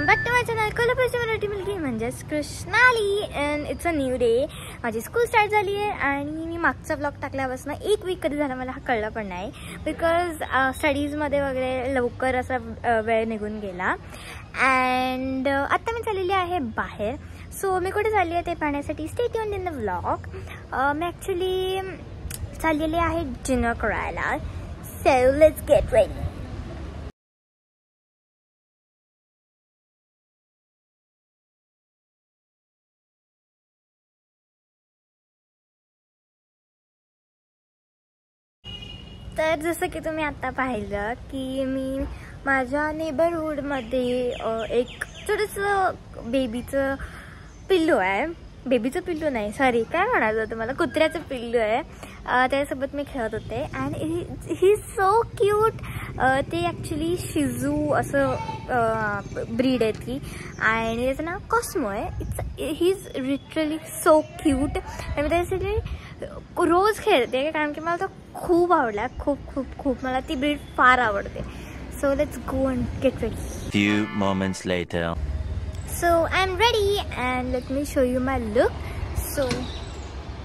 Welcome back to my channel कोल्हापूरची मराठी मुलगी म्हणजेच Krishnali. And it's a new day. माझी स्कूल स्टार्ट झाली आहे आणि मी मागचा ब्लॉग टाकल्यापासून एक वीक कधी झाला मला हा कळलं पण नाही, बिकॉज स्टडीजमध्ये वगैरे लवकर असा वेळ निघून गेला. अँड आत्ता मी चाललेली आहे बाहेर. सो मी कुठे चालली आहे ते पाहण्यासाठी stay tuned in the vlog. Me actually चाललेली आहे डिनर करायला. So let's get ready. तर जसं की तुम्ही आता पाहिलं की मी माझ्या नेबरहूडमध्ये एक छोटंसं बेबीचं पिल्लू आहे. बेबीचं पिल्लू नाही, सॉरी, काय म्हणायचं होतं मला, कुत्र्याचं पिल्लू आहे. त्याच्यासोबत मी खेळत होते. And he so cute. ते ॲक्च्युली शिजू असं ब्रीड आहे ती, आणि त्याचं नाव कॉस्मो आहे. He is literally so cute. आणि मी त्याच्यासाठी रोज खेळते कारण की मला तो खूप आवडला. खूप खूप खूप मला ती ब्रीड फार आवडते. So let's go and get ready. Few moments later. So I'm ready and let me show you my look. So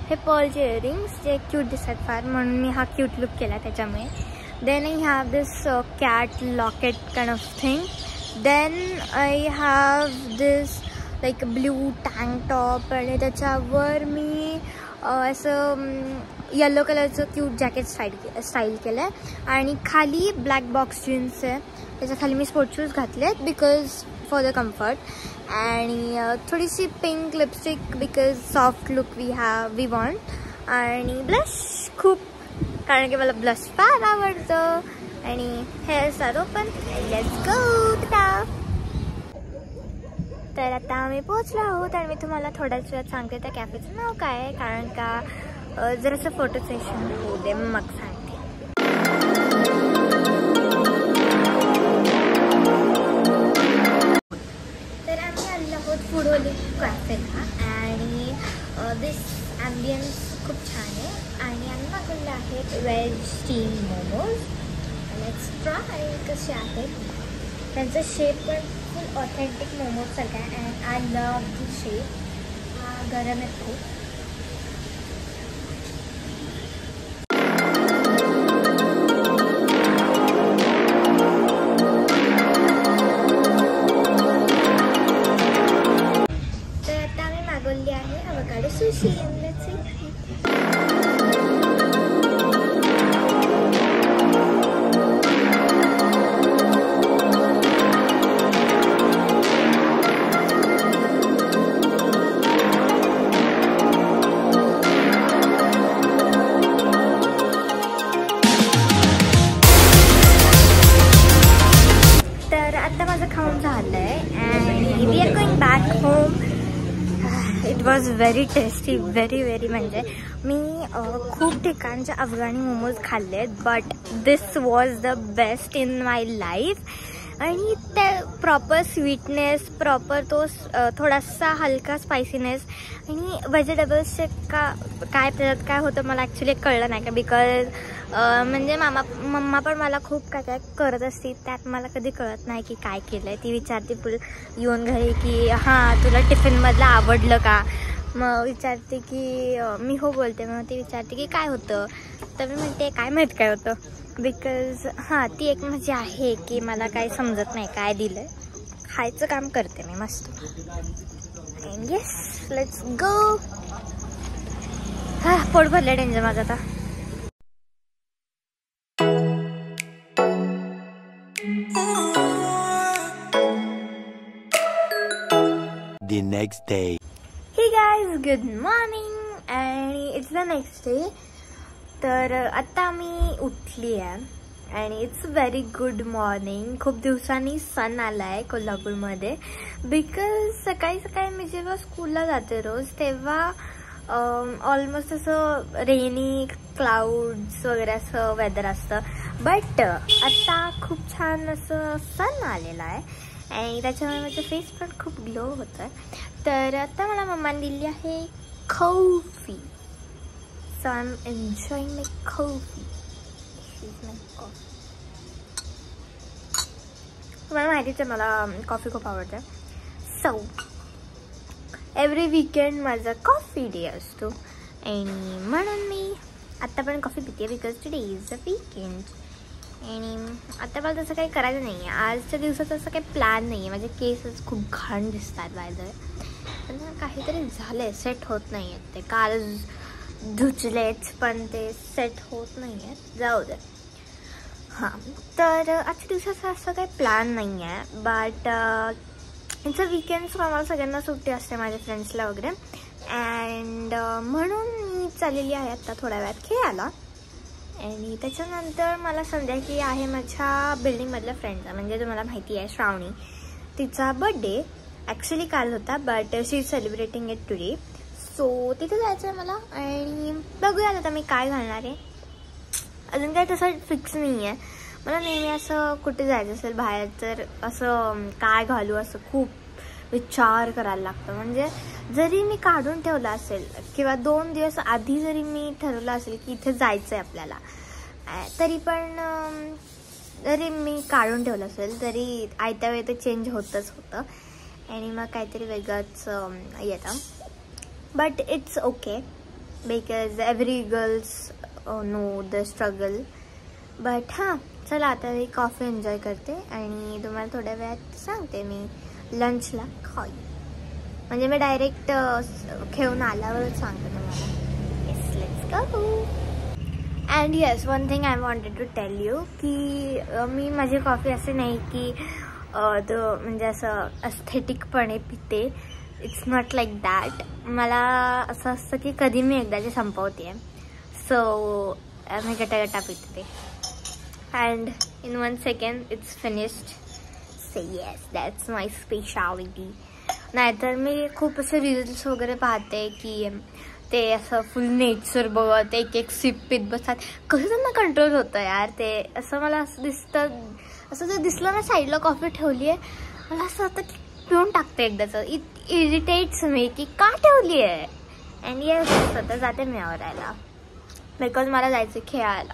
हे पर्लचे इयरिंग्स जे क्यूट दिसतात फार, म्हणून मी हा क्यूट लुक केला त्याच्यामुळे. Then I have this cat locket kind of thing. Then I have this like blue tank top, आणि त्याच्यावर मी असं येलो कलरचं क्यूट जॅकेट स्टाईल केलं आहे. आणि खाली ब्लॅक बॉक्स जीन्स आहे, त्याच्या खाली मी स्पोर्ट्स शूज घातले आहेत बिकॉज फॉर द कम्फर्ट. आणि थोडीशी pink lipstick because soft look we want. आणि ब्लश खूप, कारण की मला ब्लश फार आवडतं. आणि हेअर सारो पण. Let's go. तर आता आम्ही पोहोचलो आहोत आणि मी तुम्हाला थोड्याच वेळात सांगते त्या कॅफेचं नाव काय आहे, कारण का जरासं फोटो सेशन होऊ दे मग सांगते. तर आम्ही आलेलो आहोत फुडोली कॅफेला. आणि दिस ॲम्बियन्स खूप छान आहे. आणि आम्ही मागवले आहेत veg steam momos. Let's try कसे आहेत. त्यांचं शेप पण फुल ऑथेंटिक मोमोज सारखं आहे. And I love the shape. गरम आहे खूप. तर आता आम्ही मागवली आहे avocado sushi. Let's see. We are going back home. It was very tasty, very म्हणजे मी खूप ठिकाणचे अफगाणी मोमोज खाल्लेत, but this was the best in my life. आणि ते प्रॉपर स्वीटनेस, प्रॉपर तो थोडासा हलका स्पायसीनेस, आणि व्हेजिटेबल्सचे काय त्याच्यात काय होतं मला ॲक्च्युली कळलं नाही का, बिकॉज म्हणजे मम्मा पण मला खूप काय करत असते, त्यात मला कधी कळत नाही की काय केलं आहे. ती विचारते येऊन घरी की हां तुला टिफिनमधलं आवडलं का. मग विचारते की मी हो बोलते. मग ती विचारते की काय होतं, तर मी म्हणते काय माहीत काय होतं, बिकॉज हां ती एक मजा आहे की मला काय समजत नाही काय दिलं, खायचं काम करते मी मस्त. अँड येस, लेट्स गो. हां पोट भरलं डेंजर माझं आता. The next day. Hey guys, good morning. आणि इट्स द नेक्स्ट डे. तर आत्ता मी उठली आहे आणि इट्स व्हेरी गुड मॉर्निंग. खूप दिवसांनी सन आला आहे कोल्हापूरमध्ये, बिकॉज सकाळी सकाळी मी जेव्हा स्कूलला जाते रोज तेव्हा ऑलमोस्ट असं रेनी क्लाउड्स वगैरे असं वेदर असतं. बट आत्ता खूप छान असं सन आलेला आहे आणि त्याच्यामुळे माझं फेस पण खूप ग्लो होतं. तर आता मला मम्माने दिली आहे coffee. So I am enjoying my coffee. तुम्हाला माहितीच आहे मला कॉफी खूप आवडते. सो एव्हरी वीकेंड माझा कॉफी डे असतो आणि म्हणून मी आत्ता पण कॉफी पिते because today is a weekend. आणि आता मला तसं काही करायचं नाही आहे. आजच्या दिवसाचं असं काही प्लॅन नाही आहे. माझे केसच खूप घाण दिसतात बाहेर. पण काहीतरी झालं आहे, सेट होत नाही आहेत ते. काल धुचलेच पण ते सेट होत नाही आहेत. जाऊ दे. हां, तर आजच्या दिवसाचं असं काही प्लॅन नाही आहे. But it's a weekend, so आम्हाला सगळ्यांना सुट्टी असते, माझ्या फ्रेंड्सला वगैरे. अँड म्हणून मी चाललेली आहे आत्ता थोड्या वेळात खेळायला. आणि त्याच्यानंतर मला संध्याकाळी आहे माझ्या बिल्डिंगमधल्या फ्रेंडचा, म्हणजे तुम्हाला माहिती आहे श्रावणी, तिचा बड्डे ॲक्च्युली काल होता, but she is celebrating it today. So तिथे जायचं आहे मला. आणि बघूयात आता मी काय घालणार आहे. अजून काही तसं फिक्स नाही आहे. मला नेहमी असं कुठे जायचं असेल बाहेर तर असं काय घालू असं खूप विचार करायला लागतं. म्हणजे जरी मी काढून ठेवलं असेल किंवा 2 दिवस आधी जरी मी ठरवलं असेल की इथे जायचं आहे आपल्याला, तरी पण जरी मी काढून ठेवलं असेल तरी आयत्या वेळी ते चेंज होतच होतं आणि मग काहीतरी वेगळंच येतं. But it's okay because every girls know the struggle. But हां, चला आता मी कॉफी एन्जॉय करते आणि तुम्हाला थोड्या वेळात सांगते मी लंचला खाऊ. म्हणजे मी डायरेक्ट खेळून आल्यावरच सांगते तुम्हाला. Yes, let's go. And yes, one thing I wanted to tell you की मी माझी कॉफी असं नाही की म्हणजे असं अस्थेटिकपणे पिते. It's not like that. मला असं असतं की कधी मी एकदाची संपवते. सो मी गटागटा पिते and in 1 second it's finished. Say yes, that's my speciality. नाहीतर मी खूप असे रील्स वगैरे पाहते की ते असं फुल नेचर बघत एक सिप पित बसतात. कसं त्यांना कंट्रोल होतं यार ते. असं मला असं दिसतं, असं जर दिसलं ना साईडला कॉफी ठेवली आहे, मला असं होतं की पिऊन टाकते एकदाचं. इट इरिटेट्स मी की का ठेवली आहे. अँड येस, तर जाते मी आवरायला बिकॉज मला जायचं खेळायला.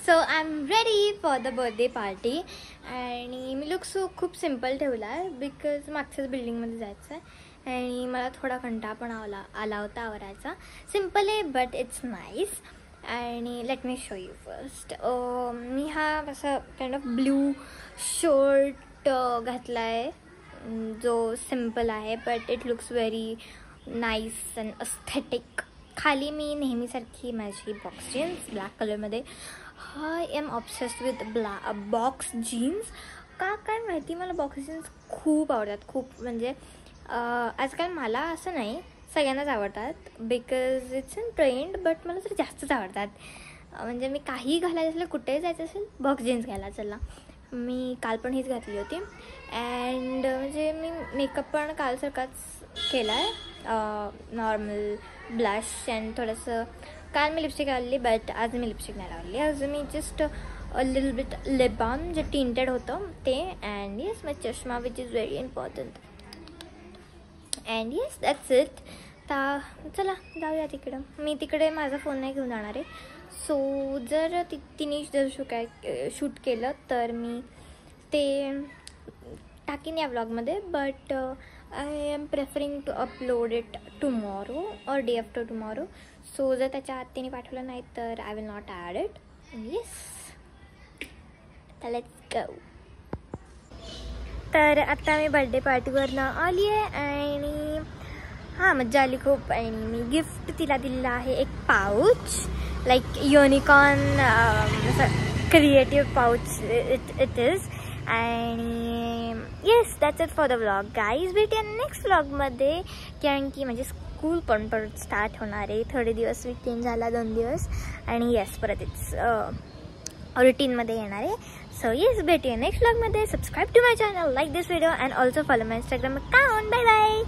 So I am ready for the birthday party. आणि मी लुक सो खूप सिम्पल ठेवला आहे बिकॉज मागच्याच बिल्डिंगमध्ये जायचं आहे आणि मला थोडा कंटाळा पण आला होता आवरायचा. सिम्पल आहे बट इट्स नाईस. आणि let me show you first. मी हा असा काइंड ऑफ ब्ल्यू शर्ट घातला आहे जो सिम्पल आहे but it looks very nice and aesthetic. खाली मी नेहमीसारखी माझी बॉक्स जीन्स ब्लॅक कलरमध्ये. I am obsessed with box jeans. का काय माहिती, मला बॉक्स जीन्स खूप आवडतात. खूप म्हणजे आजकाल मला असं नाही, सगळ्यांनाच आवडतात because it's in trend. But मला तर जास्तच आवडतात. म्हणजे मी काही घालायचं असेल, कुठेही जायचं असेल, बॉक्स जीन्स घ्यायला चला. मी काल पण हीच घातली होती. अँड म्हणजे मी मेकअप पण कालसारखाच केला आहे. नॉर्मल ब्लश अँड थोडंसं. काल मी लिपस्टिक लावली बट आज मी लिपस्टिक नाही लावली. आज मी just a little bit lip balm जे टिंटेड होतं ते. अँड येस, माय चष्मा which is very important. And yes, that's it. चला जाऊया तिकडं. मी तिकडे माझा फोन नाही घेऊन जाणार आहे. सो जर तिने जर शूट केलं तर मी ते टाकीन या व्लॉगमध्ये. But I am preferring to upload it tomorrow or day after tomorrow. So जर त्याच्या आत तिने पाठवलं नाही तर I will not add it. Yes, let's go. तर आता मी बर्थडे पार्टीवरनं आली आहे आणि हां, मज्जा आली खूप. आणि मी गिफ्ट तिला दिलेलं आहे एक पाऊच, लाईक युनिकॉर्न असं क्रिएटिव्ह पाऊच इट इज. आणि yes, that's it for the vlog guys. भेटूया नेक्स्ट व्लॉगमध्ये. कारण की म्हणजे स्कूल पण परत स्टार्ट होणार आहे. थोडे दिवस वीकेंड झाला, 2 दिवस. आणि येस, परत इट्स रुटीनमध्ये येणार आहे. सो येस, भेटूया नेक्स्ट व्लॉगमध्ये. Subscribe to my channel, like this video and also follow my Instagram account. Bye bye.